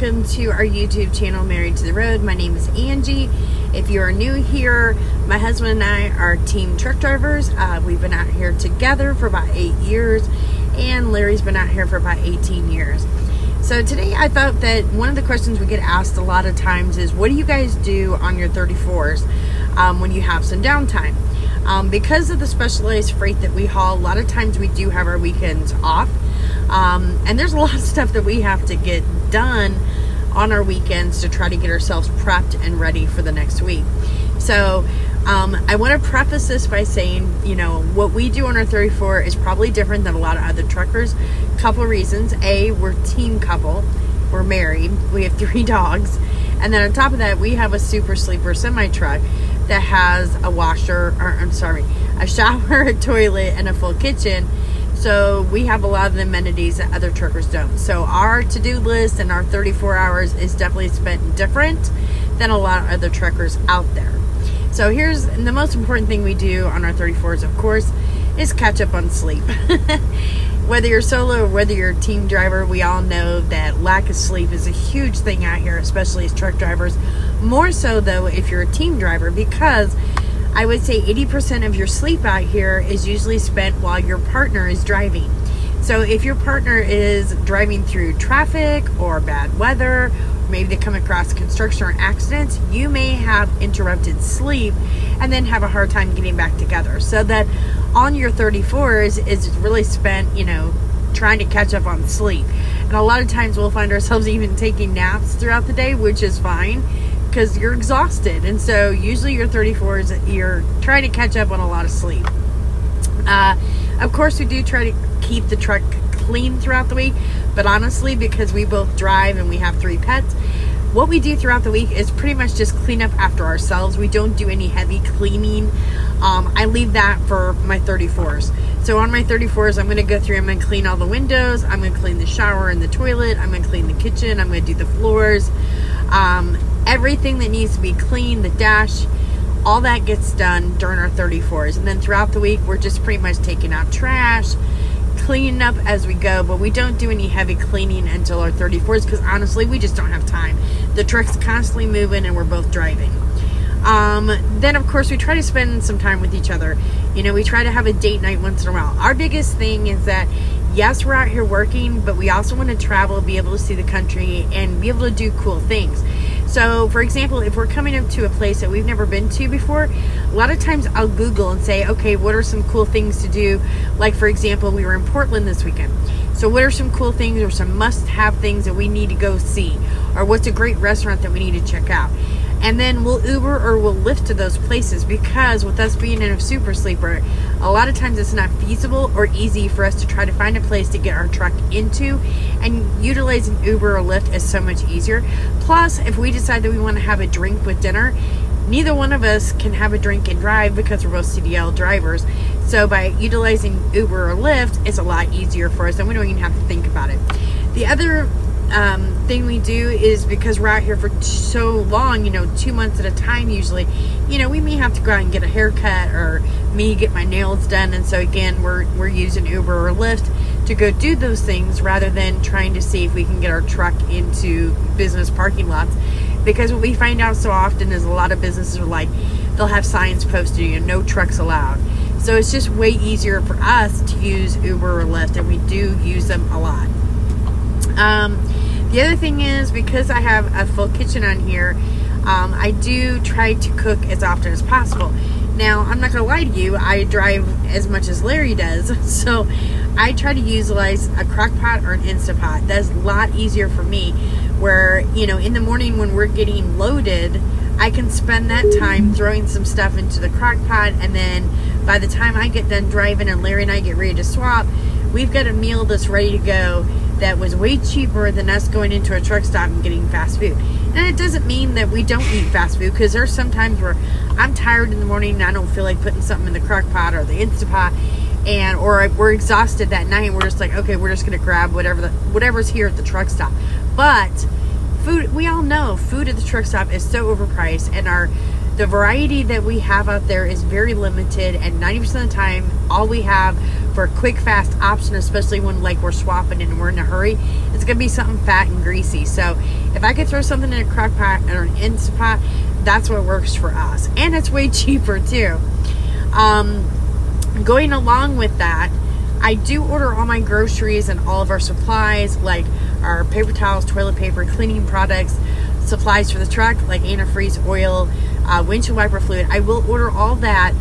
welcome to our YouTube channel, Married to the Road. My name is Angie. If you are new here, my husband and I are team truck drivers. We've been out here together for about 8 years, and Larry's been out here for about 18 years. So today I thought that one of the questions we get asked a lot of times is, what do you guys do on your 34s when you have some downtime? Because of the specialized freight that we haul, a lot of times we do have our weekends off. And there's a lot of stuff that we have to get done on our weekends to try to get ourselves prepped and ready for the next week. So I want to preface this by saying, what we do on our 34 is probably different than a lot of other truckers. Couple reasons. A, we're a couple. We're married. We have 3 dogs. And then on top of that, we have a super sleeper semi-truck that has a shower, a toilet, and a full kitchen. So we have a lot of the amenities that other truckers don't. So our to-do list and our 34 hours is definitely spent different than a lot of other truckers out there. So here's the most important thing we do on our 34s, of course, is catch up on sleep. Whether you're solo or whether you're a team driver, we all know that lack of sleep is a huge thing out here, especially as truck drivers. More so, though, if you're a team driver, because I would say 80% of your sleep out here is usually spent while your partner is driving. So if your partner is driving through traffic or bad weather, maybe they come across construction or accidents, you may have interrupted sleep and then have a hard time getting back together. So that on your 34s is really spent, trying to catch up on sleep. And a lot of times we'll find ourselves even taking naps throughout the day, which is fine because you're exhausted. And so usually your 34s, you're trying to catch up on a lot of sleep. Of course, we do try to keep the truck clean throughout the week, but honestly, because we both drive and we have 3 pets, what we do throughout the week is pretty much just clean up after ourselves. We don't do any heavy cleaning. I leave that for my 34s. So on my 34s, I'm going to go through, I'm going to clean all the windows, I'm going to clean the shower and the toilet, I'm going to clean the kitchen, I'm going to do the floors, everything that needs to be cleaned, the dash, all that gets done during our 34s. And then throughout the week, we're just pretty much taking out trash, cleaning up as we go, but we don't do any heavy cleaning until our 34s because honestly, we just don't have time. The truck's constantly moving and we're both driving. Then of course we try to spend some time with each other. We try to have a date night once in a while. Our biggest thing is that yes, we're out here working, but we also want to travel, be able to see the country, and be able to do cool things. So, for example, if we're coming up to a place that we've never been to before, a lot of times I'll Google and say, okay, what are some cool things to do? Like, for example, we were in Portland this weekend. So what are some cool things or some must-have things that we need to go see? Or what's a great restaurant that we need to check out? And then we'll Uber or we'll Lyft to those places, because with us being in a super sleeper, a lot of times it's not feasible or easy for us to try to find a place to get our truck into, and utilizing Uber or Lyft is so much easier. Plus, if we decide that we want to have a drink with dinner, neither one of us can have a drink and drive because we're both CDL drivers. So by utilizing Uber or Lyft, it's a lot easier for us and we don't even have to think about it. The other thing we do is, because we're out here for so long, 2 months at a time usually, we may have to go out and get a haircut or me get my nails done. And so again, we're using Uber or Lyft to go do those things rather than trying to see if we can get our truck into business parking lots. Because what we find out so often is a lot of businesses are like, they'll have signs posted, no trucks allowed. So it's just way easier for us to use Uber or Lyft, and we do use them a lot. The other thing is, because I have a full kitchen on here, I do try to cook as often as possible. Now, I'm not going to lie to you, I drive as much as Larry does, so I try to utilize a crock pot or an Instant Pot. That's a lot easier for me, where, in the morning when we're getting loaded, I can spend that time throwing some stuff into the crock pot, and then by the time I get done driving and Larry and I get ready to swap, we've got a meal that's ready to go that was way cheaper than us going into a truck stop and getting fast food. And it doesn't mean that we don't eat fast food, because there's sometimes where I'm tired in the morning and I don't feel like putting something in the crock pot or the Instant Pot, or we're exhausted that night and we're just like, okay, we're just gonna grab whatever's here at the truck stop. But food, we all know food at the truck stop is so overpriced, and our The variety that we have out there is very limited, and 90% of the time, all we have for a quick, fast option, especially when like we're swapping and we're in a hurry, it's gonna be something fat and greasy. So if I could throw something in a crock pot or an Instant Pot, that's what works for us, and it's way cheaper too. Going along with that, I do order all my groceries and all of our supplies, like our paper towels, toilet paper, cleaning products, supplies for the truck, like antifreeze, oil, windshield wiper fluid. I will order all that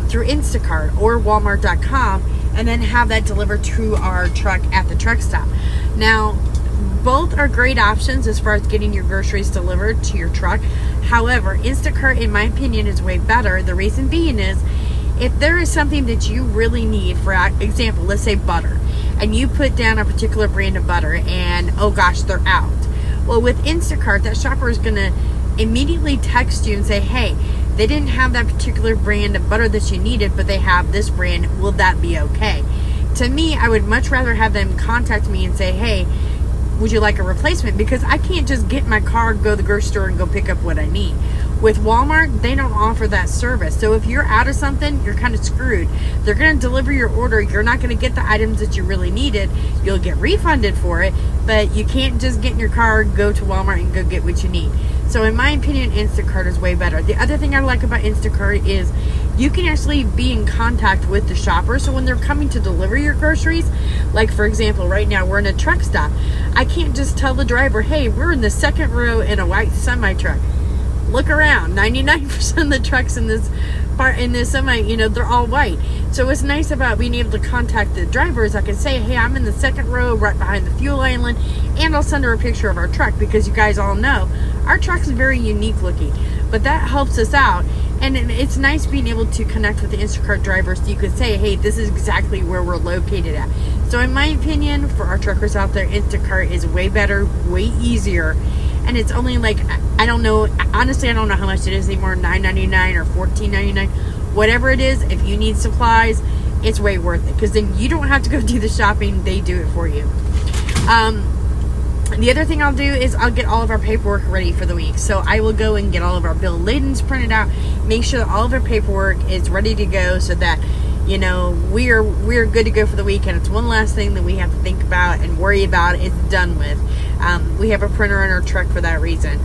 through Instacart or Walmart.com, and then have that delivered to our truck at the truck stop. Now, both are great options as far as getting your groceries delivered to your truck. However, Instacart, in my opinion, is way better. The reason being is, if there is something that you really need, for example, let's say butter, and you put down a particular brand of butter and, oh gosh, they're out. Well, with Instacart, that shopper is going to immediately text you and say, hey, they didn't have that particular brand of butter that you needed, but they have this brand. Will that be okay? To me, I would much rather have them contact me and say, hey, would you like a replacement? Because I can't just get in my car, go to the grocery store, and go pick up what I need. With Walmart, they don't offer that service. So if you're out of something, you're kind of screwed. They're going to deliver your order. You're not going to get the items that you really needed. You'll get refunded for it, but you can't just get in your car, go to Walmart, and go get what you need. So in my opinion, Instacart is way better. The other thing I like about Instacart is you can actually be in contact with the shopper. So when they're coming to deliver your groceries, like for example, right now we're in a truck stop. I can't just tell the driver, hey, we're in the second row in a white semi truck. Look around. 99% of the trucks in this semi, they're all white. So what's nice about being able to contact the drivers, I can say, hey, I'm in the second row right behind the fuel island, and I'll send her a picture of our truck, because you guys all know our truck is very unique looking. But that helps us out, and it's nice being able to connect with the Instacart drivers, so you can say, hey, this is exactly where we're located at. So in my opinion, for our truckers out there, Instacart is way better, way easier. And it's only like, I don't know, honestly, I don't know how much it is anymore, $9.99 or $14.99, whatever it is. If you need supplies, it's way worth it, because then you don't have to go do the shopping, they do it for you. The other thing I'll do is I'll get all of our paperwork ready for the week. So I will go and get all of our bill of ladings printed out, make sure that all of our paperwork is ready to go, so that we're good to go for the week, and it's one last thing that we have to think about and worry about. It's done with. We have a printer in our truck for that reason.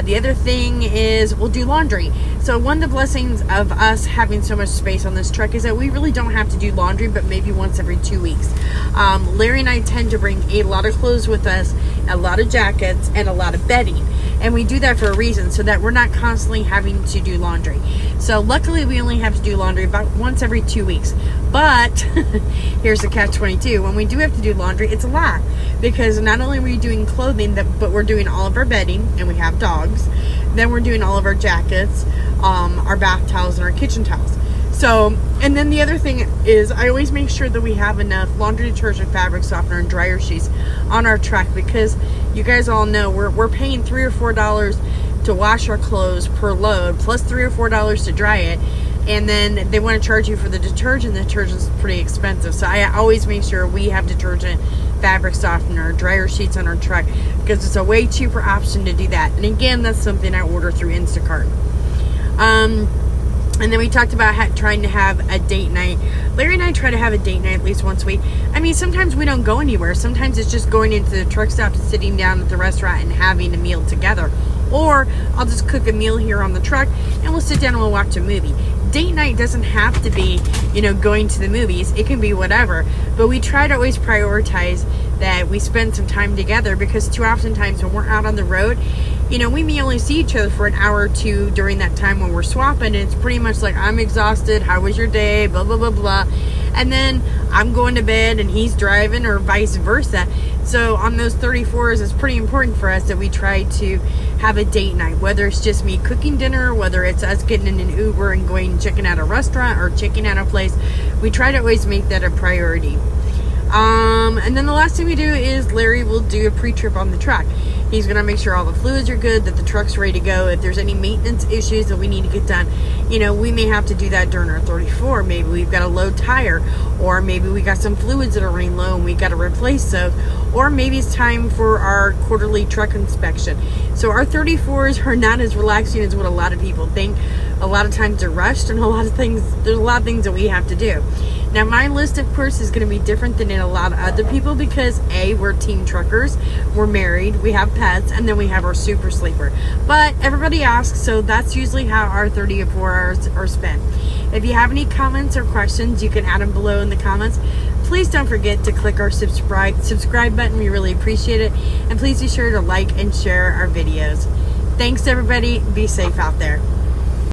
The other thing is we'll do laundry. So one of the blessings of us having so much space on this truck is that we really don't have to do laundry, but maybe once every 2 weeks. Larry and I tend to bring a lot of clothes with us, a lot of jackets, and a lot of bedding. And we do that for a reason, so that we're not constantly having to do laundry. So luckily we only have to do laundry about once every 2 weeks. But here's the catch-22. When we do have to do laundry, it's a lot. Because not only are we doing clothing, but we're doing all of our bedding, and we have dogs. Then we're doing all of our jackets, our bath towels, and our kitchen towels. So, and then the other thing is I always make sure that we have enough laundry detergent, fabric softener, and dryer sheets on our truck, because you guys all know we're paying $3 or $4 to wash our clothes per load, plus $3 or $4 to dry it. And then they want to charge you for the detergent. The detergent's pretty expensive. So I always make sure we have detergent, fabric softener, dryer sheets on our truck, because it's a way cheaper option to do that. And again, that's something I order through Instacart. And then we talked about trying to have a date night. Larry and I try to have a date night at least once a week. I mean, sometimes we don't go anywhere. Sometimes it's just going into the truck stop and sitting down at the restaurant and having a meal together. Or I'll just cook a meal here on the truck and we'll sit down and we'll watch a movie. Date night doesn't have to be, going to the movies. It can be whatever. But we try to always prioritize that we spend some time together, because too often times when we're out on the road, we may only see each other for an hour or two during that time when we're swapping. And it's pretty much like, I'm exhausted. How was your day? Blah, blah, blah, blah. And then I'm going to bed and he's driving, or vice versa. So on those 34s, it's pretty important for us that we try to have a date night, whether it's just me cooking dinner, whether it's us getting in an Uber and going checking out a restaurant or checking out a place. We try to always make that a priority. And then the last thing we do is Larry will do a pre-trip on the truck. He's going to make sure all the fluids are good, that the truck's ready to go. If there's any maintenance issues that we need to get done, we may have to do that during our 34. Maybe we've got a low tire, or maybe we got some fluids that are running low and we got to replace those, or maybe it's time for our quarterly truck inspection. So our 34s are not as relaxing as what a lot of people think. A lot of times they're rushed, and there's a lot of things that we have to do. Now, my list, of course, is going to be different than in a lot of other people because, A, we're team truckers, we're married, we have pets, and then we have our super sleeper. But everybody asks, so that's usually how our 34 hours are spent. If you have any comments or questions, you can add them below in the comments. Please don't forget to click our subscribe button. We really appreciate it. And please be sure to like and share our videos. Thanks, everybody. Be safe out there.